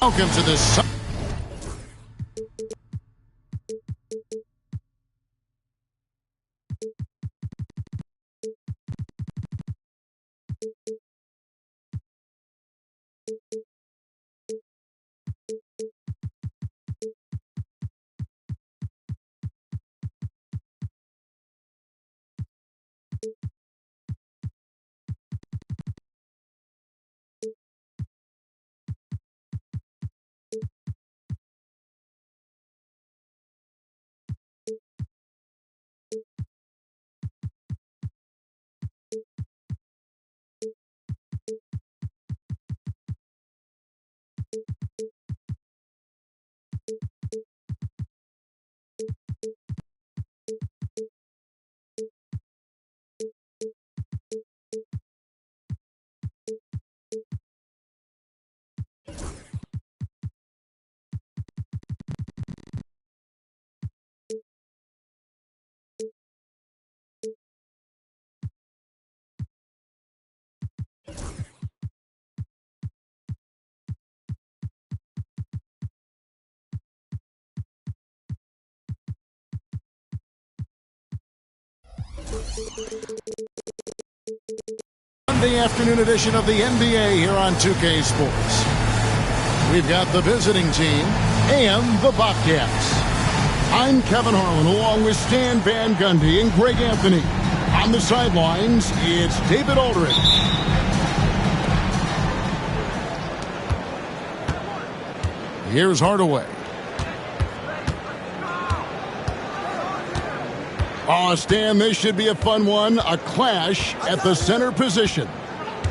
Welcome to this. Monday afternoon edition of the NBA here on 2K Sports. We've got the visiting team and the Bobcats. I'm Kevin Harlan along with Stan Van Gundy and Greg Anthony. On the sidelines, it's David Aldridge. Here's Hardaway. Oh, Stan, this should be a fun one. A clash at the center position.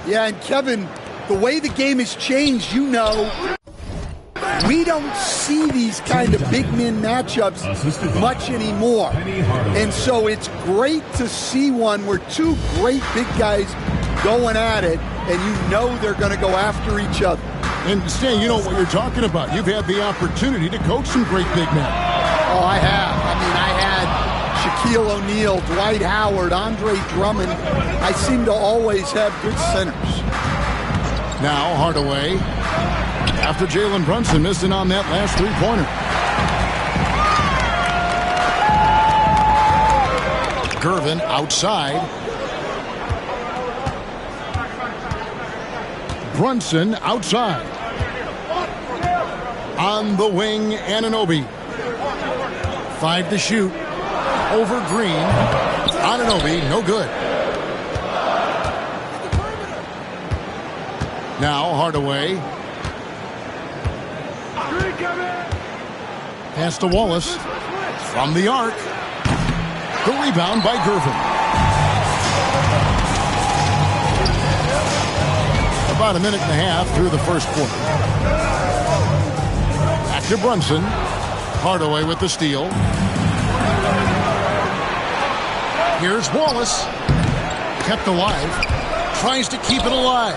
Yeah, and Kevin, the way the game has changed, you know, we don't see these kind of big men matchups much anymore. And so it's great to see one where two great big guys going at it, and you know they're going to go after each other. And Stan, you know what you're talking about. You've had the opportunity to coach some great big men. Oh, I have. I mean, I had Shaquille O'Neal, Dwight Howard, Andre Drummond. I seem to always have good centers. Now Hardaway, after Jalen Brunson missing on that last three-pointer. Gervin outside. Brunson outside. On the wing, Anunoby. 5 to shoot. Over Green. Anunoby, no good. Now Hardaway. Pass to Wallace. From the arc. The rebound by Gervin. About a minute and a half through the first quarter. Back to Brunson. Hardaway with the steal. Here's Wallace. Kept alive. Tries to keep it alive.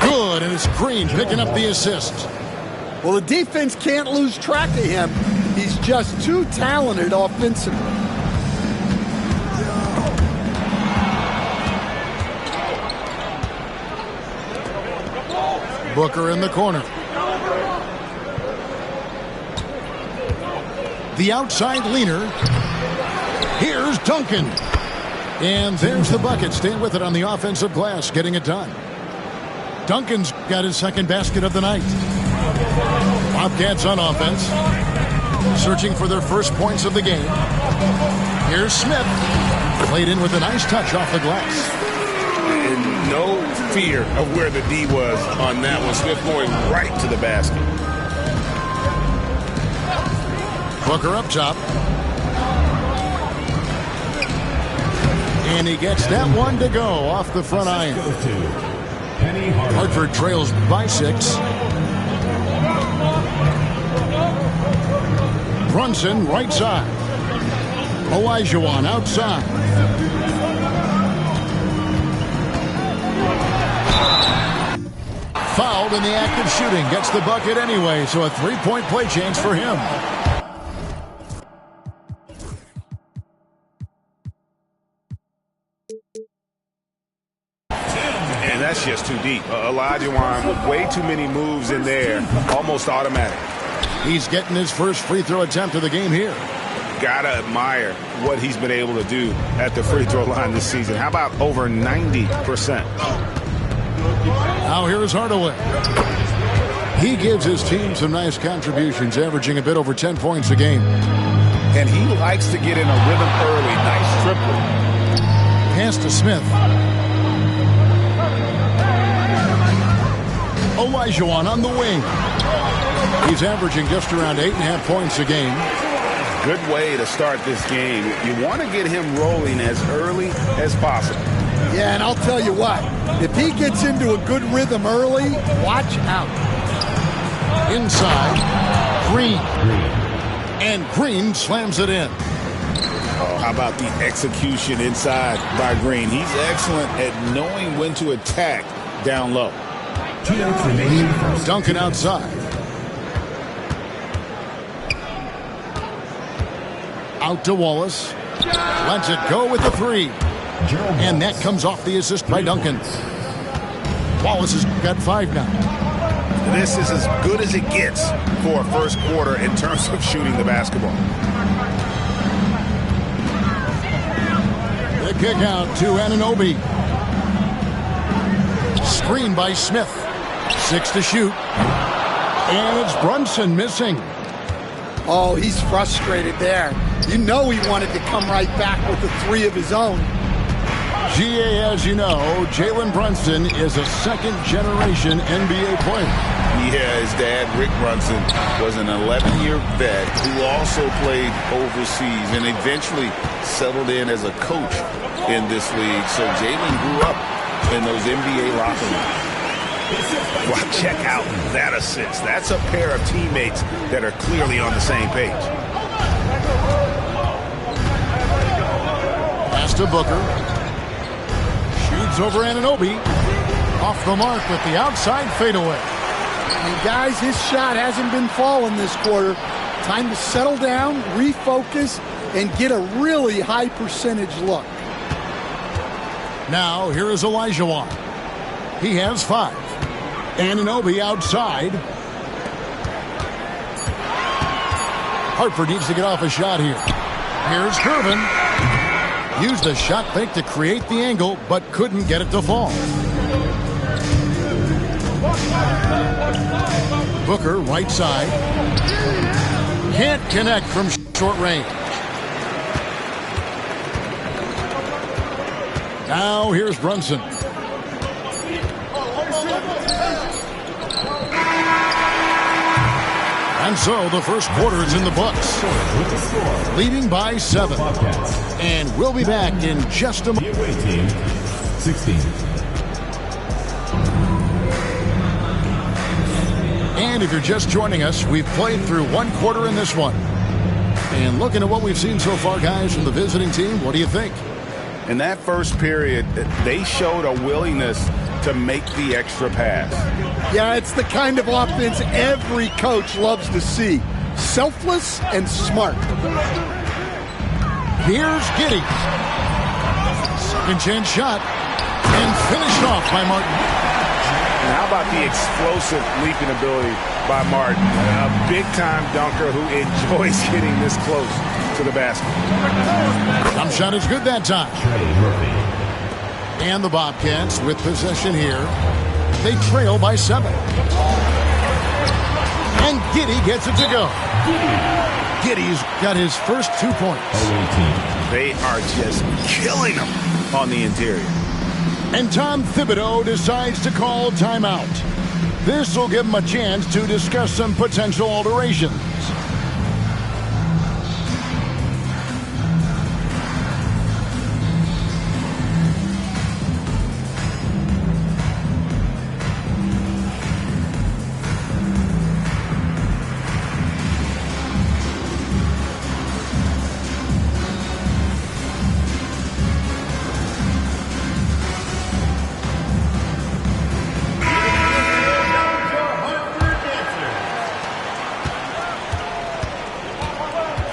Good, and it's Green picking up the assist. Well, the defense can't lose track of him. He's just too talented offensively. Booker in the corner. The outside leaner. Here's Duncan. And there's the bucket. Staying with it on the offensive glass, getting it done. Duncan's got his second basket of the night. Bobcats on offense. Searching for their first points of the game. Here's Smith. Played in with a nice touch off the glass. And no fear of where the D was on that one. Smith going right to the basket. Booker up top. And he gets that one to go off the front iron. Hartford trails by 6. Brunson right side. Olajuwon outside. Fouled in the act of shooting. Gets the bucket anyway, so a three-point play chance for him. that's just too deep. Olajuwon with way too many moves in there, almost automatic. He's getting his first free throw attempt of the game here. Gotta admire what he's been able to do at the free throw line this season. How about over 90%? Now here's Hardaway. He gives his team some nice contributions, averaging a bit over 10 points a game. And he likes to get in a rhythm early. Nice triple. Pass to Smith. Olajuwon on the wing. He's averaging just around 8.5 points a game. Good way to start this game. You want to get him rolling as early as possible. Yeah, and I'll tell you what, if he gets into a good rhythm early, watch out. Inside, Green. And Green slams it in. Oh, how about the execution inside by Green? He's excellent at knowing when to attack down low. Duncan outside. Out to Wallace. Lets it go with the three. And that comes off the assist by Duncan. Wallace has got 5 now. This is as good as it gets for a first quarter in terms of shooting the basketball. The kick out to Anunoby. Screen by Smith. 6 to shoot. And it's Brunson missing. Oh, he's frustrated there. You know he wanted to come right back with the 3 of his own. GA, as you know, Jalen Brunson is a second-generation NBA player. Yeah, his dad, Rick Brunson, was an 11-year vet who also played overseas and eventually settled in as a coach in this league. So Jalen grew up in those NBA locker rooms. Well, check out that assist. That's a pair of teammates that are clearly on the same page. Pass to Booker. Shoots over Anunoby. Off the mark with the outside fadeaway. And guys, his shot hasn't been falling this quarter. Time to settle down, refocus, and get a really high percentage look. Now, here is Olajuwon. He has 5. Anunoby outside. Hartford needs to get off a shot here. Here's Curvin. Used the shot fake to create the angle, but couldn't get it to fall. Booker, right side. Can't connect from short range. Now here's Brunson. And so the first quarter is in the books. Leading by 7. And we'll be back in just a moment. 16. And if you're just joining us, we've played through 1 quarter in this one. And looking at what we've seen so far, guys, from the visiting team, what do you think? In that first period, they showed a willingness to make the extra pass. Yeah, it's the kind of offense every coach loves to see. Selfless and smart. Here's Giddey. Second chance shot. And finished off by Martin. And how about the explosive leaping ability by Martin? A big-time dunker who enjoys getting this close to the basket. Jump shot is good that time. And the Bobcats with possession here. They trail by 7. And Giddey gets it to go. Giddey's got his first 2 points. They are just killing them on the interior. And Tom Thibodeau decides to call timeout. This will give him a chance to discuss some potential alterations.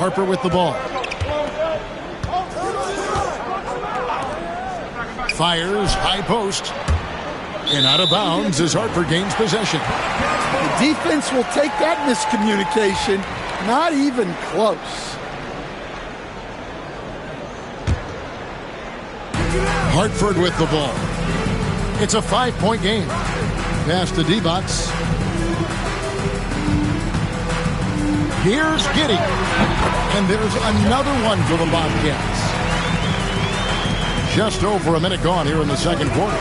Harper with the ball. Fires, high post. And out of bounds as Hartford gains possession. The defense will take that miscommunication. Not even close. Hartford with the ball. It's a 5-point game. Pass to D-Bots. Here's Giddey. And there's another one for the Bobcats. Just over a minute gone here in the second quarter.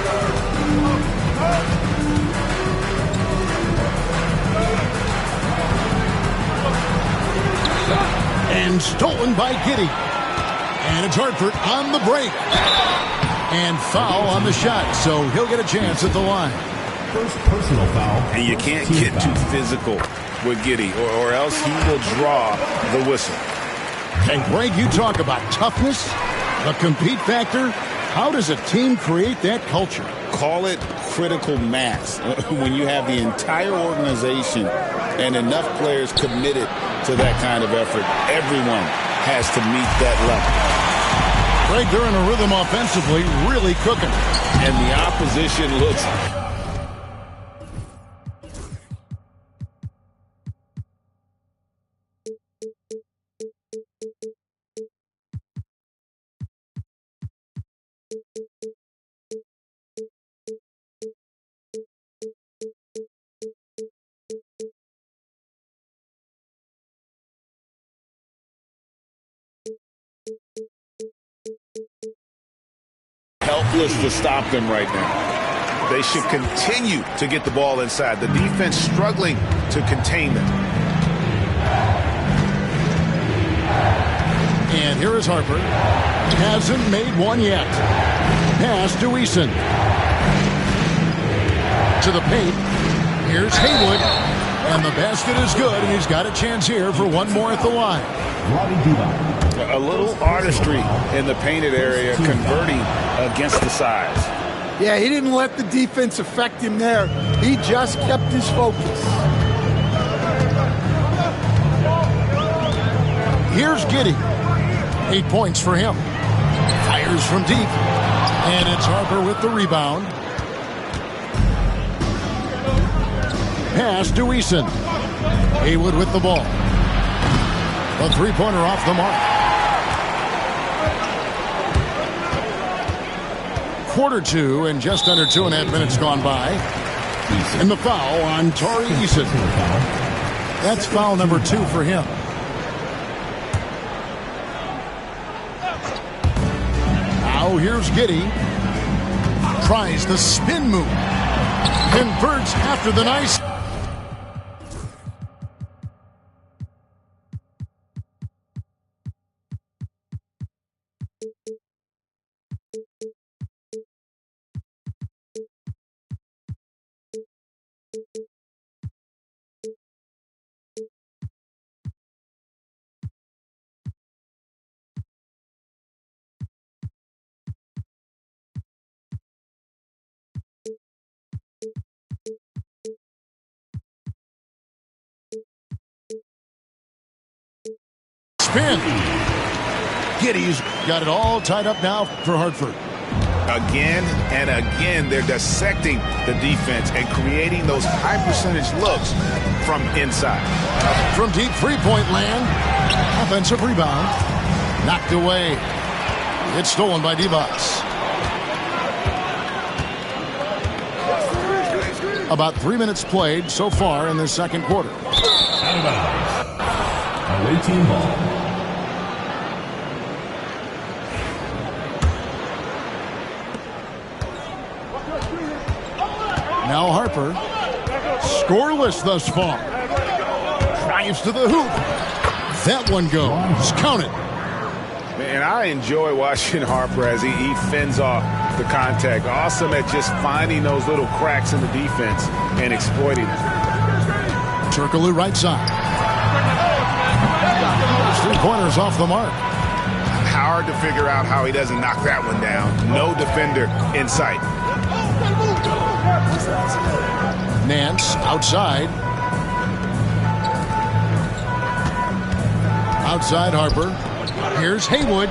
And stolen by Giddey. And it's Hartford on the break. And foul on the shot, so he'll get a chance at the line. First personal foul. And you can't get too physical with Giddey, or else he will draw the whistle. And Greg, you talk about toughness, the compete factor. How does a team create that culture? Call it critical mass. When you have the entire organization and enough players committed to that kind of effort, everyone has to meet that level. Greg, they're in a rhythm offensively, really cooking. And the opposition looks... helpless to stop them right now. They should continue to get the ball inside. The defense struggling to contain them. And here is Harper. Hasn't made one yet. Pass to Eason. To the paint. Here's Haywood. And the basket is good, and he's got a chance here for one more at the line. A little artistry in the painted area, converting against the size. Yeah, he didn't let the defense affect him there. He just kept his focus. Here's Giddey. 8 points for him. Fires from deep. And it's Harper with the rebound. Pass to Eason. Haywood with the ball. A three-pointer off the mark. Quarter two and just under 2.5 minutes gone by. And the foul on Tari Eason. That's foul number 2 for him. Now here's Giddey. Tries the spin move. Converts after the nice. Spin. Giddey's got it all tied up now for Hartford. Again and again, they're dissecting the defense and creating those high percentage looks from inside. From deep three-point land, offensive rebound, knocked away. It's stolen by D-Bots. About 3 minutes played so far in the second quarter. Out of bounds. Away team ball. Now Harper, scoreless thus far. Drives to the hoop. That one goes. Count it. Man, I enjoy watching Harper as he fends off the contact. Awesome at just finding those little cracks in the defense and exploiting them. Turkoglu right side. 3 pointers off the mark. Hard to figure out how he doesn't knock that one down. No defender in sight. Nance outside. Outside Harper. Here's Haywood.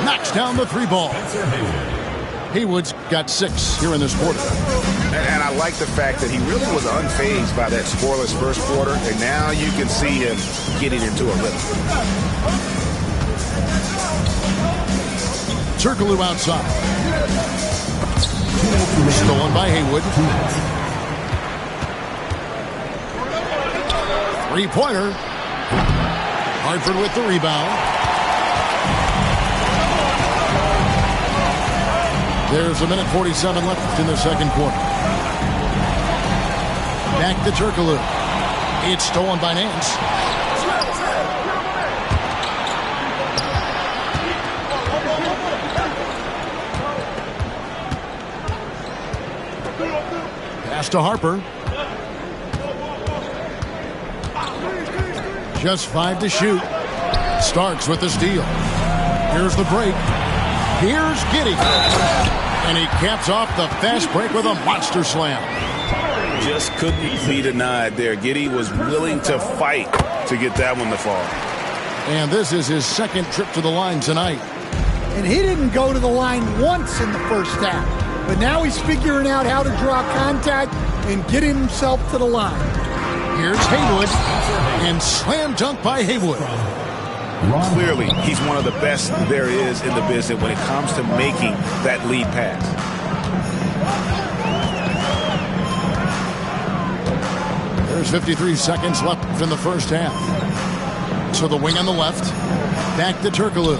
Knocks down the 3 ball. Haywood's got 6 here in this quarter. And I like the fact that he really was unfazed by that scoreless first quarter, and now you can see him getting into a rhythm. Turkoglu outside. Stolen by Haywood. Three-pointer. Hartford with the rebound. There's 1:47 left in the second quarter. Back to Turkoglu. It's stolen by Nance. Pass to Harper. Just 5 to shoot. Starks with the steal. Here's the break. Here's Giddey. And he caps off the fast break with a monster slam. Just couldn't be denied there. Giddey was willing to fight to get that one to fall. And this is his second trip to the line tonight. And he didn't go to the line once in the first half. But now he's figuring out how to draw contact and get himself to the line. Here's Haywood. And slam dunk by Haywood. Clearly, he's one of the best there is in the business when it comes to making that lead pass. There's 53 seconds left in the first half. So the wing on the left. Back to Turkoglu.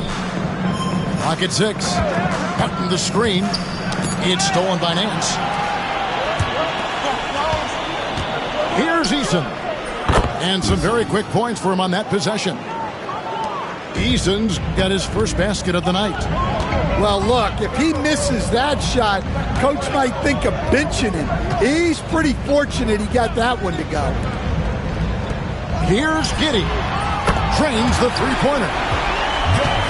Pocket 6. Cutting the screen. It's stolen by Nance. Here's Eason. And some very quick points for him on that possession. Eason's got his first basket of the night. Well, look, if he misses that shot, coach might think of benching him. He's pretty fortunate he got that one to go. Here's Giddey. Drains the three-pointer.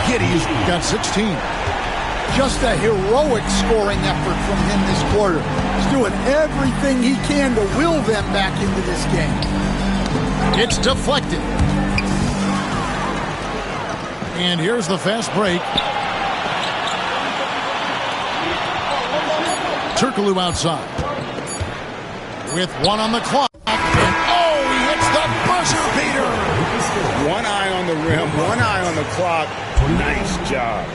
Giddey's got 16. Just a heroic scoring effort from him this quarter. He's doing everything he can to will them back into this game. It's deflected. And here's the fast break. Turkoglu outside. With 1 on the clock. And oh, he hits the buzzer beater. 1 eye on the rim, 1 eye on the clock. Nice job.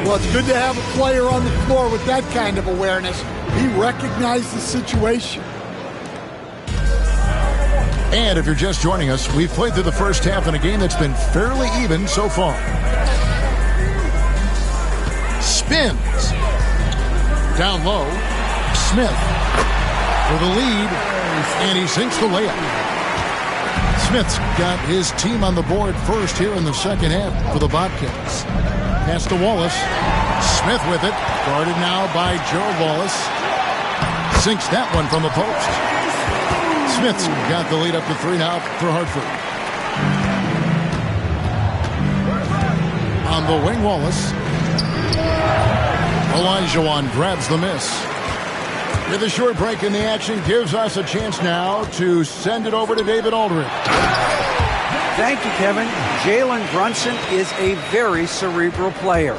Well, it's good to have a player on the floor with that kind of awareness. He recognized the situation. And if you're just joining us, we've played through the first half in a game that's been fairly even so far. Spins. Down low. Smith for the lead. And he sinks the layup. Smith's got his team on the board first here in the second half for the Bobcats. Pass to Wallace. Smith with it. Guarded now by Joe Wallace. Sinks that one from the post. Smith's got the lead up to 3 now for Hartford. On the wing, Wallace. Olajuwon grabs the miss. With a short break in the action, gives us a chance now to send it over to David Aldridge. Thank you, Kevin. Jalen Brunson is a very cerebral player.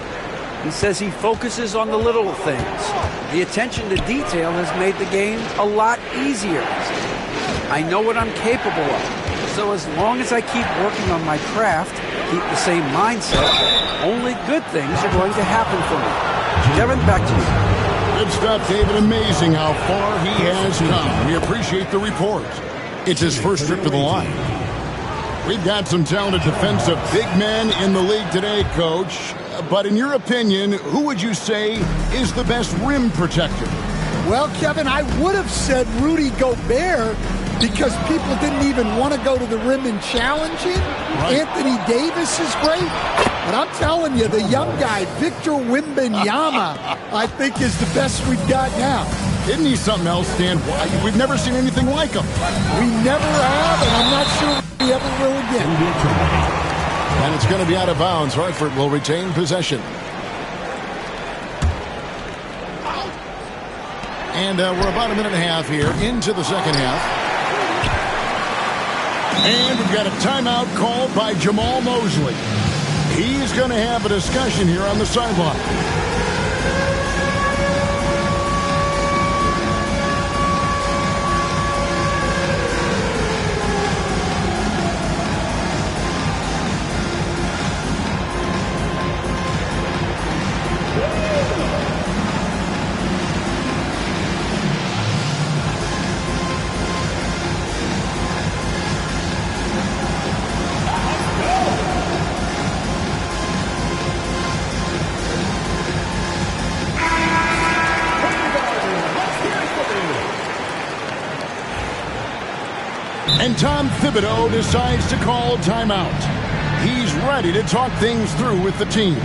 He says he focuses on the little things. The attention to detail has made the game a lot easier. I know what I'm capable of. So as long as I keep working on my craft, keep the same mindset, only good things are going to happen for me. Kevin, back to you. Good stuff, David. Amazing how far he has come. We appreciate the report. It's his first trip to the line. We've got some talented defensive big men in the league today, Coach. But in your opinion, who would you say is the best rim protector? Well, Kevin, I would have said Rudy Gobert because people didn't even want to go to the rim and challenge him. Right. Anthony Davis is great. But I'm telling you, the young guy, Victor Wembanyama, I think is the best we've got now. Isn't he something else, Dan? We've never seen anything like him. We never have, and I'm not sure we ever will again. And it's going to be out of bounds. Hartford will retain possession. And we're about a minute and a half here into the second half. And we've got a timeout called by Jamal Mosley. He's going to have a discussion here on the sideline. And Tom Thibodeau decides to call timeout. He's ready to talk things through with the team.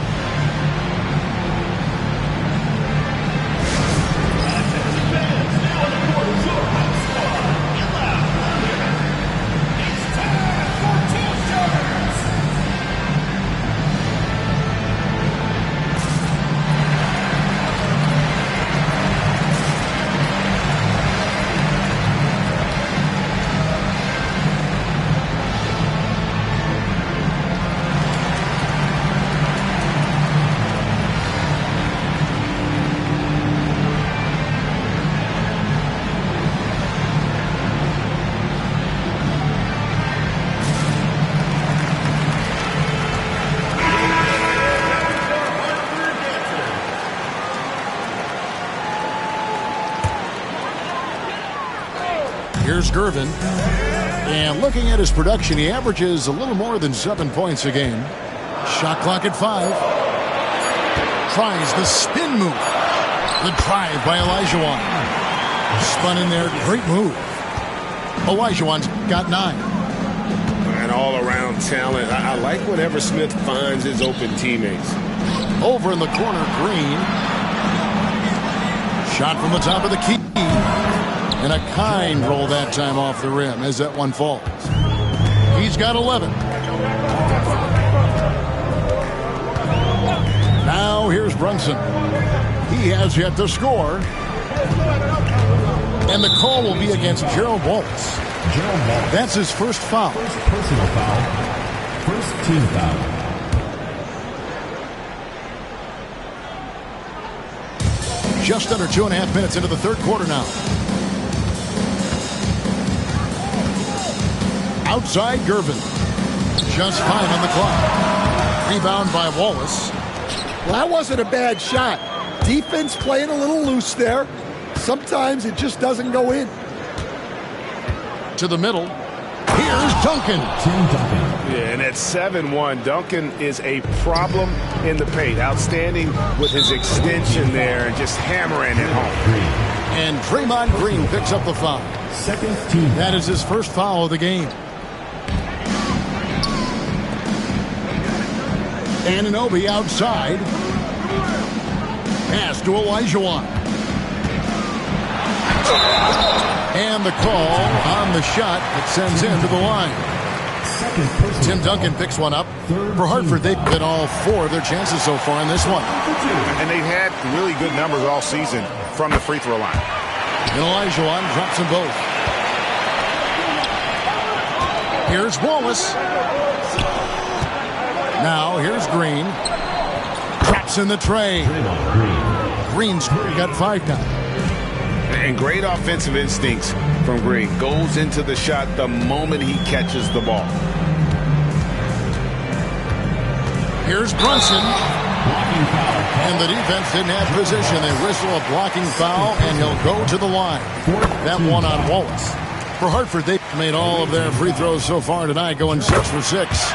Here's Gervin. And looking at his production, he averages a little more than 7 points a game. Shot clock at 5. Tries the spin move. The drive by Olajuwon. Spun in there. Great move. Olajuwon's got 9. And all-around talent. I like whenever Smith finds his open teammates. Over in the corner, Green. Shot from the top of the key. And a kind roll that time off the rim as that one falls. He's got 11. Now here's Brunson. He has yet to score. And the call will be against Gerald Wallace. That's his first foul. First personal foul. First team foul. Just under 2.5 minutes into the third quarter now. Outside Gervin. Just 5 on the clock. Rebound by Wallace. Well, that wasn't a bad shot. Defense playing a little loose there. Sometimes it just doesn't go in. To the middle. Here's Duncan. Yeah, and at 7-1, Duncan is a problem in the paint. Outstanding with his extension there and just hammering it home. And Draymond Green picks up the foul. Second team. That is his first foul of the game. Anunoby outside. Pass to Olajuwon. And the call on the shot that sends him to the line. Tim Duncan picks one up. For Hartford, they've been all 4 of their chances so far in this one. And they've had really good numbers all season from the free throw line. And Olajuwon drops them both. Here's Wallace. Now here's Green. Drops in the tray. Green's got 5 now. And great offensive instincts from Green. Goes into the shot the moment he catches the ball. Here's Brunson. And the defense didn't have position. They whistle a blocking foul, and he'll go to the line. That one on Wallace. For Hartford, they've made all of their free throws so far tonight, going 6 for 6.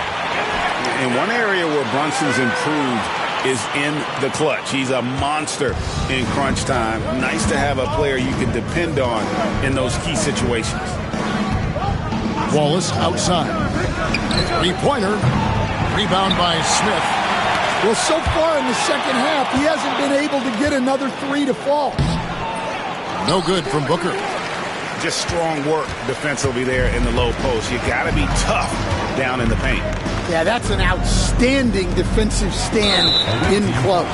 And one area where Brunson's improved is in the clutch. He's a monster in crunch time. Nice to have a player you can depend on in those key situations. Wallace outside. 3-pointer. Rebound by Smith. Well, so far in the second half, he hasn't been able to get another 3 to fall. No good from Booker. Just strong work defensively there in the low post. You got to be tough down in the paint. Yeah, that's an outstanding defensive stand in close.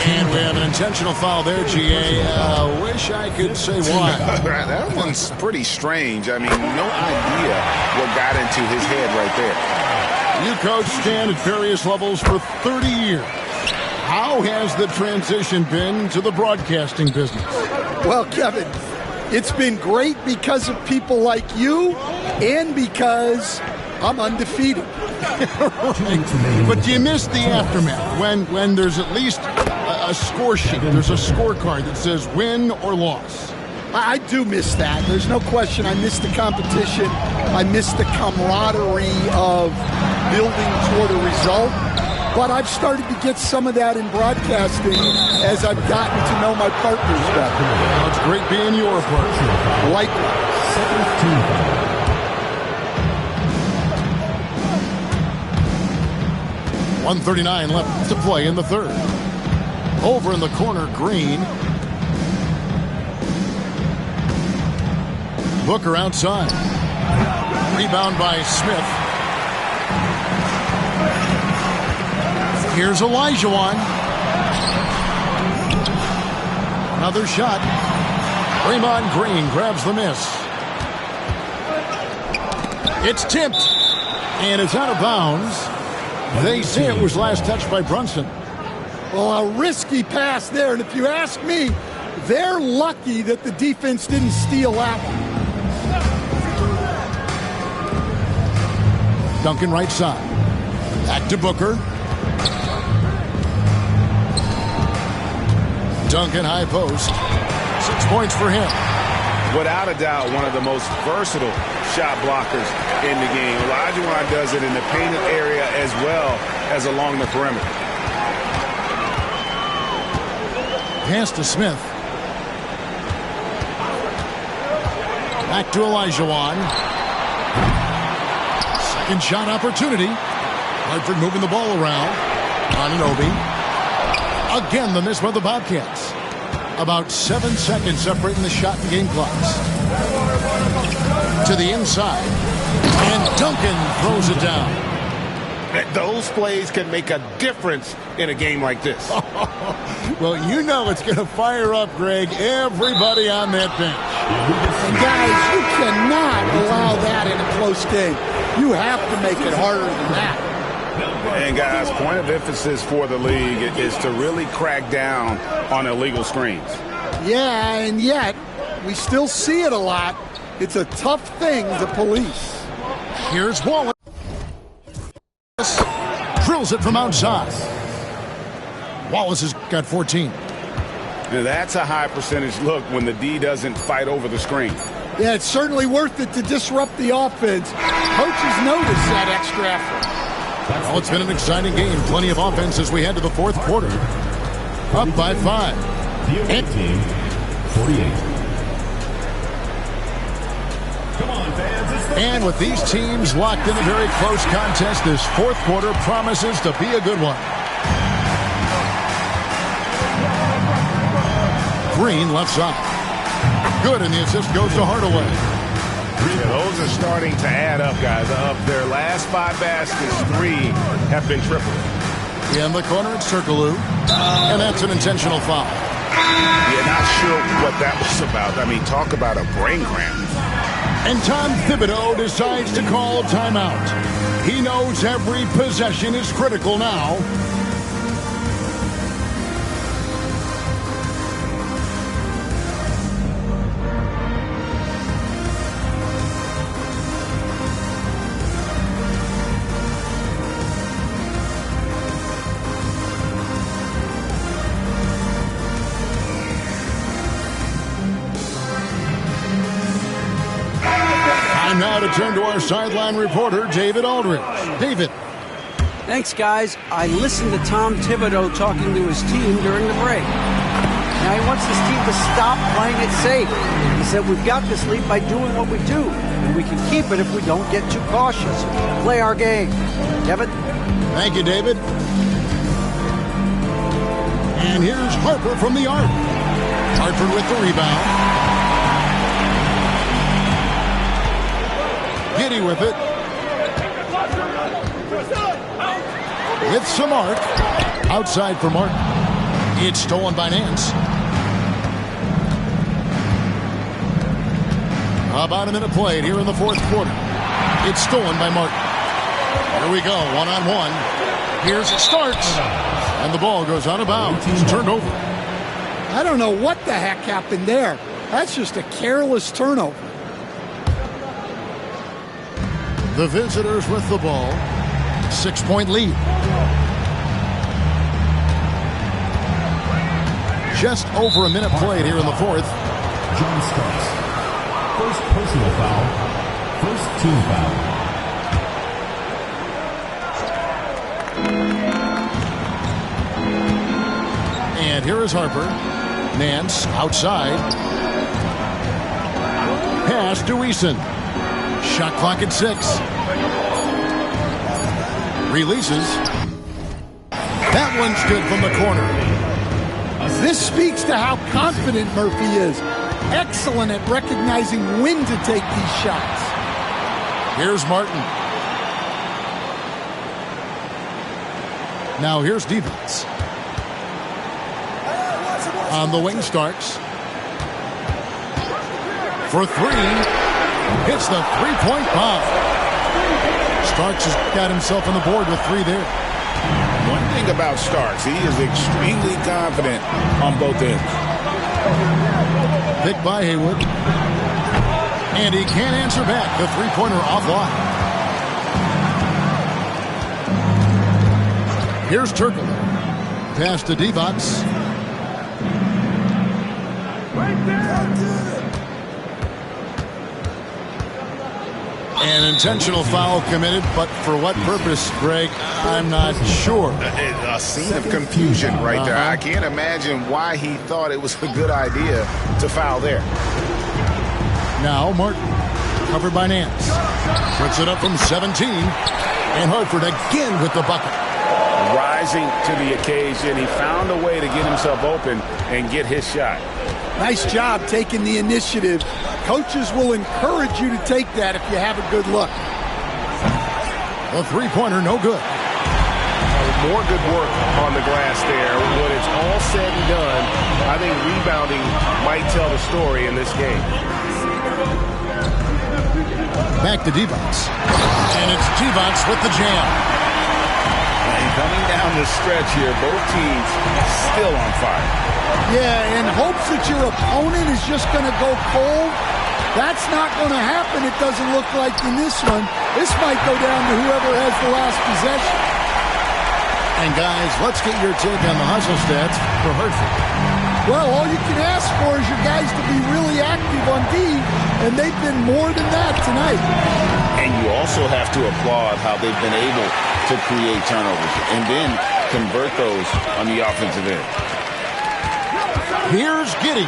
And we have an intentional foul there, GA. Wish I could say why. That one's pretty strange. I mean, no idea what got into his head right there. You coached Stan at various levels for 30 years. How has the transition been to the broadcasting business? Well, Kevin, it's been great because of people like you and because I'm undefeated. Right. But you miss the aftermath when there's at least a score sheet. There's a scorecard that says win or loss. I do miss that. There's no question. I miss the competition. I miss the camaraderie of building toward a result. But I've started to get some of that in broadcasting as I've gotten to know my partners better. Well, it's great being your partner. Likewise. 1:39 left to play in the third. Over in the corner, Green. Booker outside. Rebound by Smith. Here's Olajuwon. Another shot. Draymond Green grabs the miss. It's tipped. And it's out of bounds. They say it was last touched by Brunson. Well, a risky pass there. And if you ask me, they're lucky that the defense didn't steal that one. Duncan right side. Back to Booker. Duncan high post. 6 points for him. Without a doubt, one of the most versatile shot blockers in the game. Olajuwon does it in the painted area as well as along the perimeter. Pass to Smith. Back to Olajuwon. Second shot opportunity. Hartford moving the ball around. Anunoby. Again, the miss by the Bobcats. About 7 seconds separating the shot and game clocks. To the inside. And Duncan throws it down. Those plays can make a difference in a game like this. Well, you know it's going to fire up, Greg, everybody on that bench. And guys, you cannot allow that in a close game. You have to make it harder than that. And guys, point of emphasis for the league is to really crack down on illegal screens. Yeah, and yet we still see it a lot. It's a tough thing to police. Here's Wallace. Drills it from outside. Wallace has got 14. Now that's a high percentage look when the D doesn't fight over the screen. Yeah, it's certainly worth it to disrupt the offense. Coaches notice that extra effort. Well, it's been an exciting game. Plenty of offense as we head to the fourth quarter. Up by 5. The away team, 48. Come on, fans. It's the And with these teams locked in a very close contest, this fourth quarter promises to be a good one. Green left side. Good, and the assist goes to Hardaway. Yeah, those are starting to add up, guys. Of their last 5 baskets, 3 have been triple. In the corner, it's Circalou. And that's an intentional foul. Yeah, not sure what that was about. I mean, talk about a brain cramp. And Tom Thibodeau decides to call timeout. He knows every possession is critical now. Now to turn to our sideline reporter, David Aldridge. David. Thanks, guys. I listened to Tom Thibodeau talking to his team during the break. Now he wants his team to stop playing it safe. He said, we've got this lead by doing what we do, and we can keep it if we don't get too cautious. Play our game. Kevin? Thank you, David. And here's Harper from the arc. Harper with the rebound. Giddy with it. With Samart. Outside for Martin. It's stolen by Nance. About a minute played here in the fourth quarter. It's stolen by Martin. Here we go, one-on-one. Here's Starks. And the ball goes out of bounds. It's turned over. I don't know what the heck happened there. That's just a careless turnover. The visitors with the ball. 6-point lead. Just over a minute played here in the fourth. John Starks. First personal foul. First team foul. And here is Harper. Nance outside. Pass to Eason. Shot clock at 6. Releases. That one's good from the corner. This speaks to how confident Murphy is. Excellent at recognizing when to take these shots. Here's Martin. Now here's Divac. On the wing, Starks. For three. Hits the three-point bomb. Starks has got himself on the board with three there. One thing about Starks, he is extremely confident on both ends. Picked by Haywood. And he can't answer back. The three-pointer offline. Here's Turkle. Pass to Divac. An intentional foul committed, but for what purpose, Greg? I'm not sure. A scene of confusion right there. I can't imagine why he thought it was a good idea to foul there. Now Martin, covered by Nance. Puts it up from 17. And Hartford again with the bucket. Rising to the occasion. He found a way to get himself open and get his shot. Nice job taking the initiative. Coaches will encourage you to take that if you have a good look. A three-pointer, no good. More good work on the glass there. When it's all said and done, I think rebounding might tell the story in this game. Back to Divac. And it's Divac with the jam. And coming down the stretch here, both teams still on fire. Yeah, and hopes that your opponent is just going to go cold. That's not going to happen, it doesn't look like in this one. This might go down to whoever has the last possession. And guys, let's get your take on the hustle stats for Hartford. Well, all you can ask for is your guys to be really active on D, and they've been more than that tonight. And you also have to applaud how they've been able to create turnovers and then convert those on the offensive end. Here's Giddey.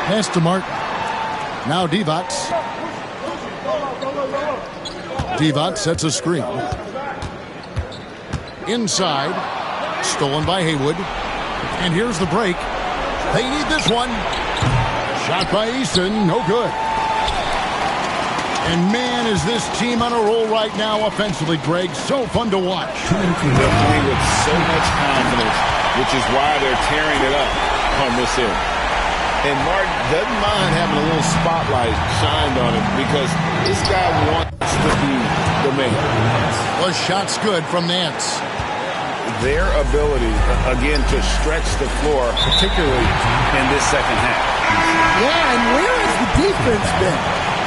Pass to Martin. Now Divac. Divac sets a screen. Inside. Stolen by Haywood. And here's the break. They need this one. Shot by Easton. No good. And man, is this team on a roll right now offensively, Greg. So fun to watch. They're playing with so much confidence, which is why they're tearing it up on this end. And Martin doesn't mind having a little spotlight shined on him because this guy wants to be the man. The shot's good from Nance. Their ability, again, to stretch the floor, particularly in this second half. Yeah, and where has the defense been?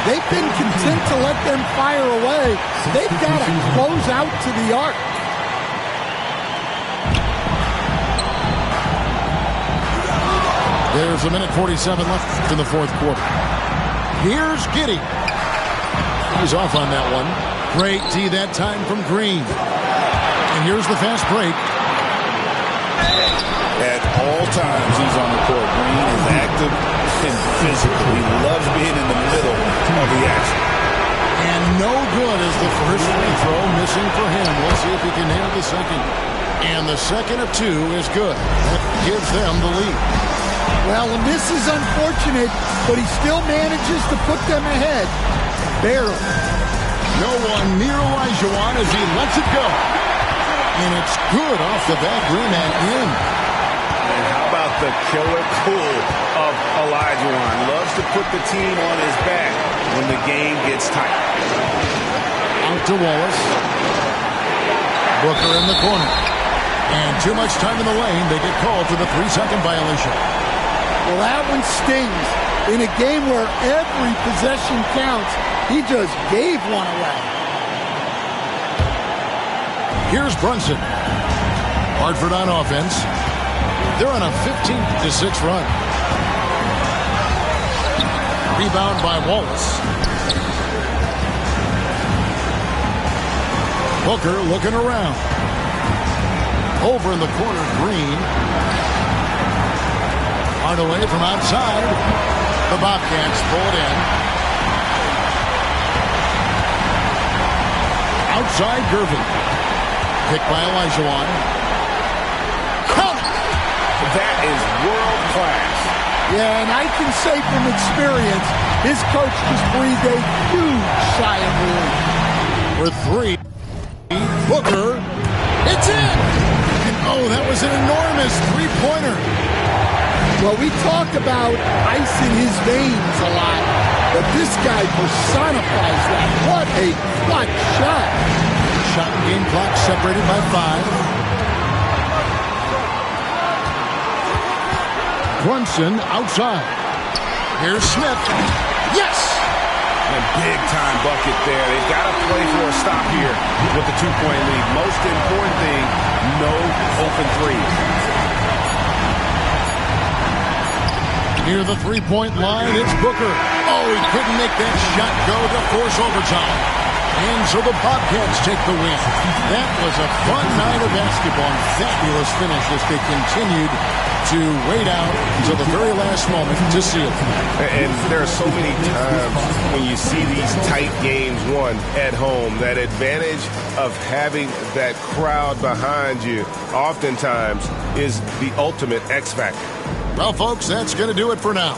They've been content to let them fire away. They've got to close out to the arc. There's a minute 47 left in the fourth quarter. Here's Giddey. He's off on that one. Great D that time from Green. And here's the fast break. At all times he's on the court. Green is active and physical. He loves being in the middle of the action. And no good is the first free throw missing for him. We'll see if he can nail the second. And the second of two is good. That gives them the lead. Well, and this is unfortunate, but he still manages to put them ahead. Barely. No one near Olajuwon as he lets it go. And it's good off the back rim and in. And how about the killer cool of Olajuwon? Loves to put the team on his back when the game gets tight. Out to Wallace. Booker in the corner. And too much time in the lane. They get called for the 3-second violation. Well, that one stings. In a game where every possession counts, he just gave one away. Here's Brunson. Hartford on offense. They're on a 15-6 run. Rebound by Wallace. Booker looking around. Over in the corner, Green. Hardaway from outside. The Bobcats pull it in. Outside Gervin. Picked by Olajuwon. is world class. Yeah, and I can say from experience, his coach just breathed a huge sigh of relief. For three, Booker, it's in! And oh, that was an enormous three-pointer. Well, we talk about ice in his veins a lot, but this guy personifies that. What a clutch shot. Shot and game clock separated by 5. Brunson outside. Here's Smith. Yes! And big-time bucket there. They've got to play for a stop here with the 2-point lead. Most important thing, no open threes. Near the three-point line, it's Booker. Oh, he couldn't make that shot go to force overtime. And so the Bobcats take the win. That was a fun night of basketball and fabulous finish as they continued to wait out until the very last moment to seal it. And there are so many times when you see these tight games won at home, that advantage of having that crowd behind you oftentimes is the ultimate X factor. Well, folks, that's going to do it for now.